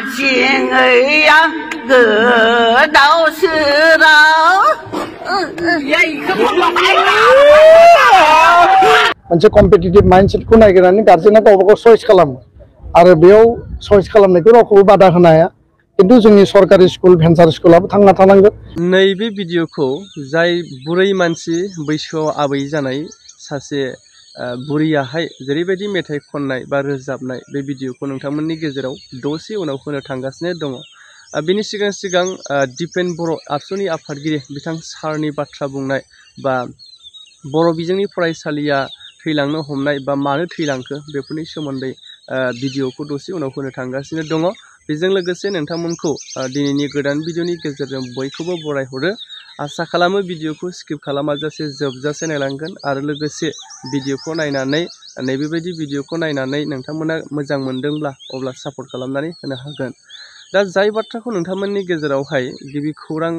情儿呀，各道是道。मोनसे competitive माइन्डसेटखौ नागिरनानै गार्जेना गावबा गाव चइस खालामो आरो बेयाव चइस खालामनायखौ रावखौबो बादा होनो हाया किन्तु जोंनि सरकारि स्कुल भेन्सार स्कुलाबो थांना थानांगोन। नैबे भिडिअखौ जाय बुरै मानसि बैसोआव आबै जानाय सासे बुरैयाहाय जेरैबायदि मेथाइ खननाय बा रोजाबनाय बे भिडिअखौ नोंथांमोननि गेजेराव दसे उनाव होनो थांगासिनो दङ। बिनि सिगां दिपेन बर' आबसुनि आफादगिरि बिथां सारनि बाथ्रा बुंनाय बा बर' बिजोंनि फरायसालिया थैलांनो हमनाय बा मानो थैलांखो बेफोरनि सोमोन्दै भिडिअखौ दसे उनाव होनो थांगासिनो दङ। बेजों लोगोसे नोंथांमोनखौ दिनैनि गोदान भिडिअनि गेजेरजों बयखौबो बरायहरो। आसा खालामो भिडिअखौ स्किप खालामाजासे जोबजासे नायलांगोन आरो लोगोसे भिडिअखौ नायनानै नैबेबायदि भिडिअखौ नायनानै नोंथांमोना मोजां मोनदोंब्ला अब्ला सापर्ट खालामनानै होनो हागोन। दा जाय बाथ्राखौ नोंथांमोननि गेजेरावहाय गिबि खौरां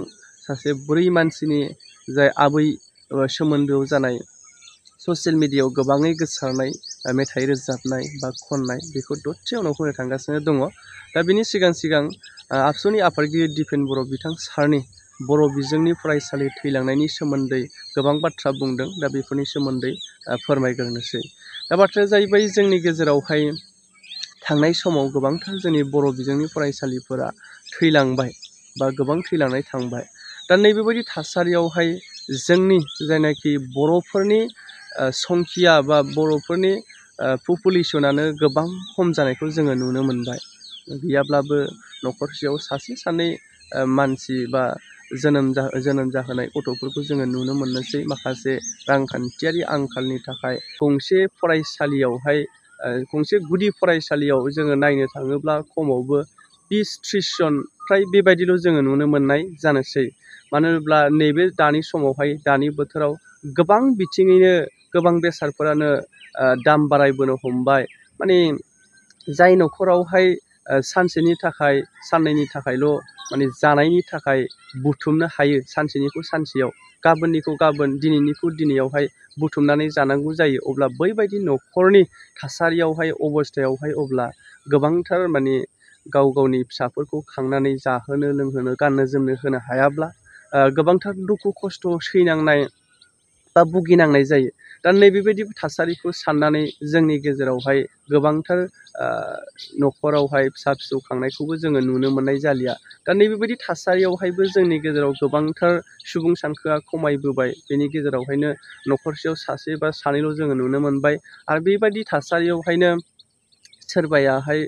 सासे बुरै मानसिनि जाय आबै सोमोन्दोआव जानाय ससियेल मिडियायाव गोबाङै गोसारनाय मेथाइ रोजाबनाय बा खननाय बेखौ दसे उनाव होनो थांगासिनो दङ। दा बिनि सिगां आबसुनि आफादगिरि दिपेन बर' बिथां सारनि बर' बिजोंनि फरायसालि थैलांनायनि सोमोन्दै गोबां बाथ्रा बुंदों। दा बेफोरनि सोमोन्दै फोरमायग्रोनोसै। दा बाथ्राया जाहैबाय जोंनि गेजेरावहाय थांनाय समाव गोबांथार जोंनि बर' बिजोंनि फरायसालिफोरा थैलांबाय बा गोबां थैलांनाय थांबाय। दा नैबेबायदि थासारियावहाय जोंनि जायनाखि बर'फोरनि संखिया बा बर'फोरनि पपुलेसनानो गोबां खम जानायखौ जोङो नुनो मोनबाय। गैयाब्लाबो न'खरसेयाव सासे सानै मानसि बा जोनोम जाहोनाय गथ'फोरखौ जोङो नुनो मोननोसै। माखासे रांखान्थियारि आंखालनि थाखाय गंसे गुदि फरायसालियाव जोङो नायनो थाङोब्ला खमावबो 20-30 जन फ्राय बेबायदिल' जोङो नुनो मोननाय जानोसै। मानो होनोब्ला नैबे दानि समावहाय दानि बोथोराव गोबां बिथिङैनो गोबां बेसादफोरानो दाम बारायबोनो हमबाय। माने जाय न'खरावहाय सानसेनि थाखाय साननैनि थाखायल' माने जानायनि थाखाय बुथुमनो हायो सानसेनिखौ सानसेयाव गाबोननिखौ गाबोन दिनैनिखौ दिनैयावहाय बुथुमनानै जानांगौ जायो। अब्ला बैबायदि न'खरनि थासारियावहाय अबस्थायावहाय अब्ला गोबांथार माने गाव गावनि फिसाफोरखौ खांनानै जाहोनो लोंहोनो गाननो जोमनो होनो हायाब्ला गोबांथार दुखु खस्थ' सैनांनाय बा भुगिनांनाय जायो। दा नैबेबायदि थासारिखौ साननानै जोंनि गेजेरावहाय गोबांथार न'खरावहाय फिसा फिसौ खांनायखौबो जोङो नुनो मोननाय जालिया। दा नैबेबायदि थासारियावहायबो जोंनि गेजेराव गोबांथार सुबुं सानखोआ खमायबोबाय। बेनि गेजेरावहायनो न'खरसेयाव सासे बा सानैल' जोङो नुनो मोनबाय। आरो बेबायदि थासारियावहायनो सोरबायाहाय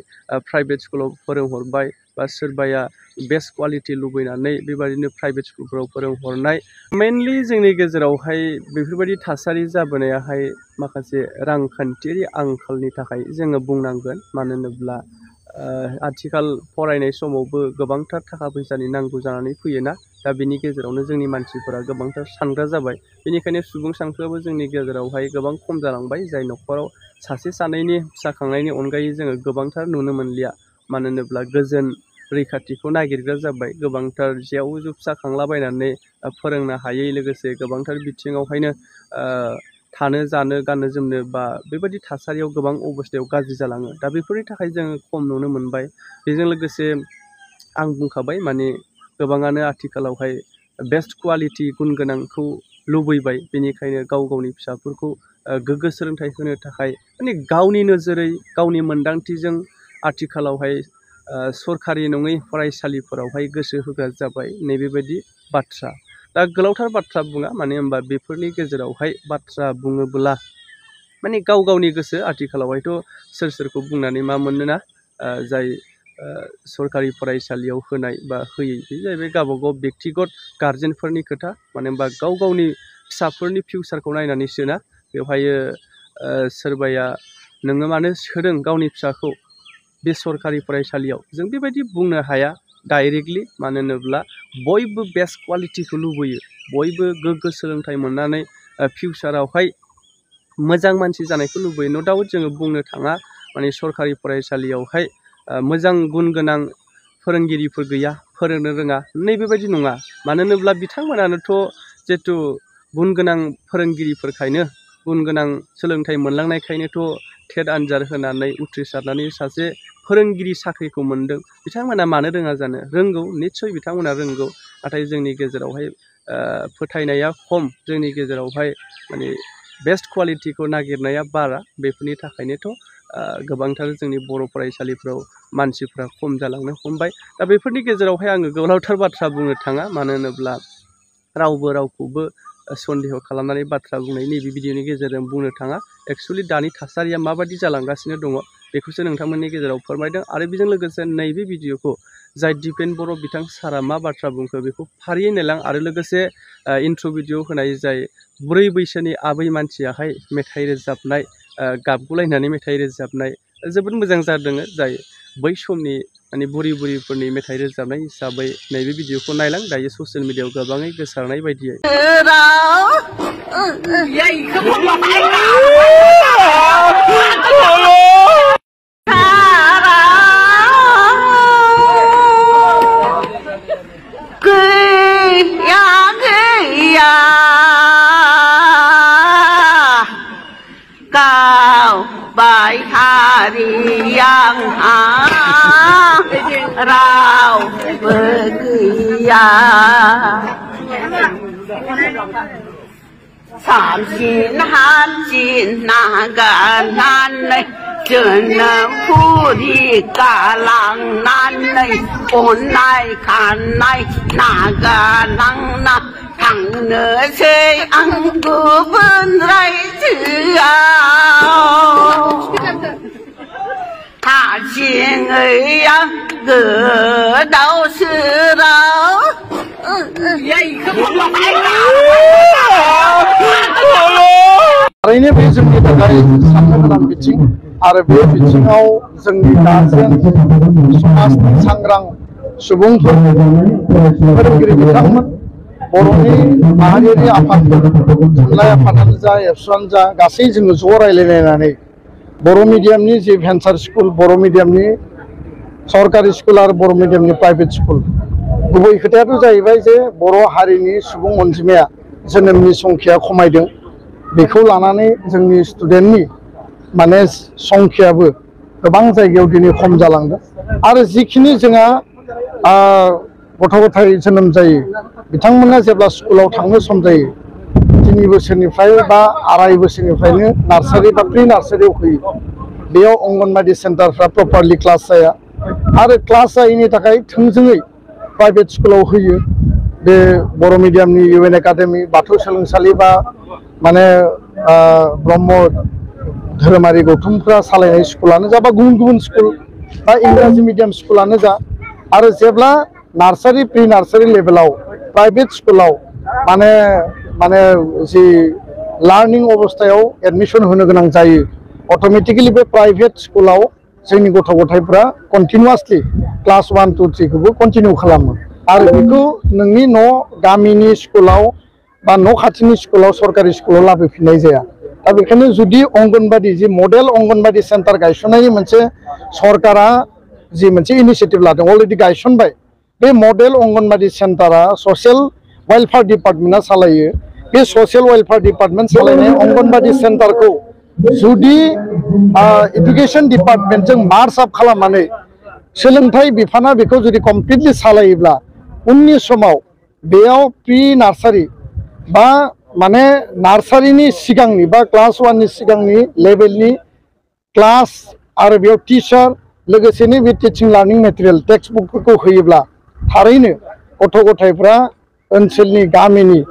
प्राइभेट स्कुलाव फोरोंहरबाय बा सोरबाया बेस्ट कुवालिटि लुबैनानै बेबायदिनो प्राइभेट स्कुलफोराव फोरोंहरनाय। मेनलि जोंनि गेजेरावहाय बेफोरबायदि थासारि जाबोनायाहाय माखासे रांखान्थियारि आंखालनि थाखाय जोङो बुंनांगोन। मानो होनोब्ला आथिखाल फरायनाय समावबो गोबांथार थाखा फैसानि नांगौ जानानै फैयोना। दा बेनि गेजेरावनो जोंनि मानसिफोरा गोबांथार सानग्रा जाबाय। बेनिखायनो सुबुं सानखोआबो जोंनि गेजेरावहाय गोबां खम जालांबाय। जाय न'खराव सासे सानैनि फिसा खांनायनि अनगायै जोङो गोबांथार नुनो मोनलिया। मानो होनोब्ला गोजोन रैखाथिखौ नागिरग्रा जाबाय। गोबांथार जेव जुब फिसा खांलाबायनानै फोरोंनो हायै लोगोसे गोबांथार बिथिङावहायनो थानो जानो गाननो जोमनो बा बेबायदि थासारियाव गोबां अबस्थायाव गाज्रि जालाङो। दा बेफोरनि थाखाय जोङो खम नुनो मोनबाय। बेजों लोगोसे आं बुंखाबाय माने गोबाङानो आथिखालावहाय बेस्ट कुवालिटि गुन गोनांखौ लुबैबाय। बेनिखायनो गाव गावनि फिसाफोरखौ गोग्गो सोलोंथाइ होनो थाखाय माने गावनि नोजोरै गावनि मोन्दांथिजों आथिखालावहाय सरखारि नङै फरायसालिफोरावहाय गोसो होग्रा जाबाय। नैबेबायदि बाथ्रा दा गोलावथार बाथ्रा बुङा मानो होनबा बेफोरनि गेजेरावहाय बाथ्रा बुङोब्ला माने गाव गावनि गोसो। आथिखालावहायथ' सोरखौ बुंनानै मा मोनोना जाय सरकारि फरायसालियाव होनाय बा होयै बे जाहैबाय गावबागाव बेक्तिगत गारजेनफोरनि खोथा। मानो होनबा गाव गावनि फिसाफोरनि फिउचारखौ नायनानैसो ना बेवहाय सोरबाया नोङो मानो सोदों गावनि फिसाखौ बे सरकारि फरायसालियाव जों बेबायदि बुंनो हाया डाइरेक्टलि। मानो होनोब्ला बयबो बेस्ट कुवालिटिखौ लुबैयो। बयबो गोग्गो सोलोंथाइ मोननानै फिउचारावहाय मोजां मानसि जानायखौ लुबैयो। न' डाउट जोङो बुंनो थाङा माने सरकारि फरायसालियावहाय मोजां गुन गोनां फोरोंगिरिफोर गैया, फोरोंनो रोङा नैबेबायदि नङा। मानो होनोब्ला बिथांमोनानोथ' जिहेथु गुन गोनां फोरोंगिरिफोरखायनो गुन गोनां सोलोंथाइ मोनलांनायखायनोथ' टेट आनजाद होनानै उथ्रिसारनानै सासे फोरोंगिरि साख्रिखौ मोनदों बिथांमोना मानो रोङा जानो रोंगौ निस्सय बिथांमोना रोंगौ नाथाय जोंनि गेजेरावहाय फोथायनाया खम जोंनि गेजेरावहाय माने बेस्ट क्वालिटिखौ नागिरनाया बारा बेफोरनि थाखायनोथ' गोबांथार जोंनि बर' फरायसालिफ्राव मानसिफ्रा खम जालांनो हमबाय दा बेफोरनि गेजेरावहाय आङो गोलावथार बाथ्रा बुंनो थाङा मानो होनोब्ला रावबो रावखौबो सन्देह खालामनानै बाथ्रा बुंनाय नैबे भिडिअनि गेजेरजों बुंनो थाङा एक्सुवेलि दानि थासारिया माबायदि जालांगासिनो दङ बेखौसो नोंथांमोननि गेजेराव फोरमायदों आरो बेजों लोगोसे नैबे भिडिअखौ जाय दिपेन बर' बिथां सारा मा बाथ्रा बुंखो बेखौ फारियै नायलां आरो लोगोसे इन्ट्र' भिडिअ होनाय जाय बुरै बैसोनि आबै मानसियाहाय मेथाइ रोजाबनाय गाबगुलायनानै मेथाइ रोजाबनाय जोबोद मोजां जादों जाय बै समनि माने बुरिफोरनि मेथाइ रोजाबनाय हिसाबै नैबे भिडिअखौ नायलां दायो ससियेल मिडियायाव गोबाङै गोसारनाय बायदियै Bài hari yang rau bergaya Sam xin han xin naga nan này Chân phu đi cả làng nan này Ôn này khăn này naga năng na Thằng nửa chơi ăn của bên rai chữ Hạ chiên ấy gỡ đau sư đau थारैनो बे जोंनि थाखाय साननो गोनां बिथिं आरो बे बिथिङाव जोंनि गारजेन समाजनि सांग्रां सुबुंफोर फोरोंगिरि बिथांमोन बर'नि माहारियारि आफादफोर थुनलाइ आफादानो जा एबसुआनो जा गासै जोङो ज' रायज्लायलायनानै बर' मिडियामनि जि भेन्सार स्कुल बर' मिडियामनि सरकारि स्कुल आरो बर' मिडियामनि प्राइभेट स्कुल गुबै खोथायाथ' जाहैबाय जे बर' हारिनि सुबुं अनजिमाया जोनोमनि संख्याया खमायदों बेखौ लानानै जोंनि स्टुडेन्टनि माने संख्यायाबो गोबां जायगायाव दिनै खम जालांदों आरो जिखिनि जोंहा गथ' गथाय जोनोम जायो बिथांमोना जेब्ला स्कुलाव थांनो सम जायो 3 बोसोरनिफ्राय बा 2.5 बोसोरनिफ्रायनो नार्सारि बा प्रि नार्सारियाव फैयो बेयाव अंगनबादि सेन्टारफ्रा प्रपारलि क्लास जाया आरो क्लास जायैनि थाखाय थोंजोङै प्राइभेट स्कुलाव होयो बे बर' मिडियामनि UN एकाडेमि बाथौ सोलोंसालि बा माने ब्रह्म धोरोमारि गौथुमफ्रा सालायनाय स्कुलानो जा बा गुबुन स्कुल बा इंराजि मिडियाम स्कुलानो जा आरो जेब्ला नार्सारि प्रि नार्सारि लेभेलाव प्राइभेट स्कुलाव माने जि लार्निं अवस्थायाव एडमिशन होनो गोनां जायो अट'मेटिकेलि बे प्राइभेट स्कुलाव जोंनि गथ' गथायफ्रा कन्टिनिउआसलि क्लास 1, 2, 3 खौबो कन्टिनिउ खालामो आरो बेखौ नोंनि न' गामिनि स्कुलाव बा न' खाथिनि स्कुलाव सरकारि स्कुलाव लाबोफिननाय जाया दा बेखायनो जुदि अंगनबादि जि मडेल अंगनबादि सेन्टार गायसननायनि मोनसे सरकारा जि मोनसे इनिशिएटिभ लादों अलरेडि गायसनबाय बे मडेल अंगनबादि सेन्टारा ससियेल वेलफेयार डिपार्टमेन्टआ सालायो बे ससियेल वेलफेयार डिपार्टमेन्ट सालायनाय अंगनबादि सेन्टारखौ जुदि एडुकेशन डिपार्टमेन्टजों मार्ज आप खालामनानै सोलोंथाइ बिफाना बेखौ जुदि कमप्लिटलि सालायोब्ला उननि समाव बेयाव प्रि नार्सारि बा माने नार्सारिनि सिगांनि बा क्लास 1 नि सिगांनि लेभेलनि क्लास आरो बेयाव टिचार लोगोसेनो बे टिचिं लार्निं मेटेरियेल टेक्स्ट बुकफोरखौ होयोब्ला थारैनो गथ' गथायफ्रा ओनसोलनि गामिनि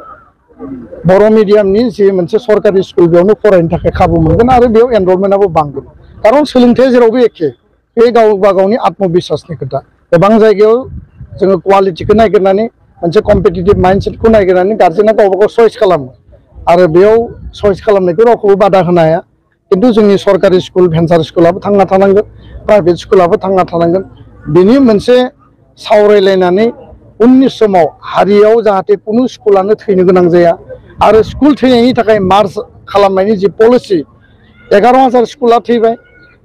बर' मिडियामनि जि मोनसे सरकारि स्कुल बेयावनो फरायनो थाखाय खाबु मोनगोन आरो बेयाव एनरलमेन्टआबो बांगोन खारन सोलोंथाया जेरावबो एखे बे गावबा गावनि आत्मबिश्वासनि खोथा गोबां जायगायाव जोङो क्वालिटिखौ नागिरनानै मोनसे कम्पिटिटिभ माइन्डसेटखौ नागिरनानै गार्जेना गावबा गाव चइस खालामो आरो बेयाव चइस खालामनायखौ रावखौबो बादा होनो हाया किन्तु जोंनि सरकारि स्कुल भेन्सार स्कुलाबो थांना थानांगोन प्राइभेट स्कुलाबो थांना थानांगोन बेनि मोनसे सावरायलायनानै उननि समाव हारियाव जाहाथे कुनु स्कुलानो थैनो गोनां जाया आरो स्कुल थैनायनि थाखाय मार्च खालामनायनि जि पलिसि 11,000 स्कुला थैबाय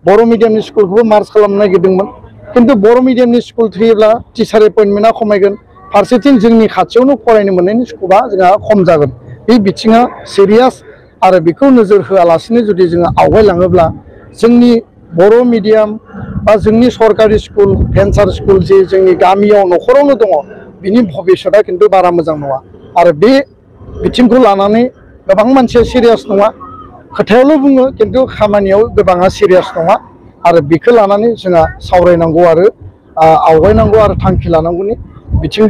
बर' मिडियामनि स्कुलखौबो मार्च खालामनो नागिरदोंमोन किन्तु बर' मिडियामनि स्कुल थैयोब्ला टिचार एपइन्टमेन्टआ खमायगोन फारसेथिं जोंनि खाथियावनो फरायनो मोननायनि स्क'पआ जोंहा खम जागोन बे बिथिङा सिरियास आरो बेखौ नोजोर होआलासिनो जुदि जोङो आवगायलाङोब्ला जोंनि बर' मिडियाम बा जोंनि सरकारि स्कुल भेन्सार स्कुल जे जोंनि गामियाव न'खरावनो दङ बिनि भबिष्यतआ खिन्थु बारा मोजां नङा आरो बे बिथिंखौ लानानै गोबां मानसिया सिरियास नङा खोथायावल' बुङो खिन्थु खामानियाव गोबाङा सिरियास नङा आरो बेखौ लानानै जोंहा सावरायनांगौ आरो आवगायनांगौ आरो थांखि लानांगौनि बिथिं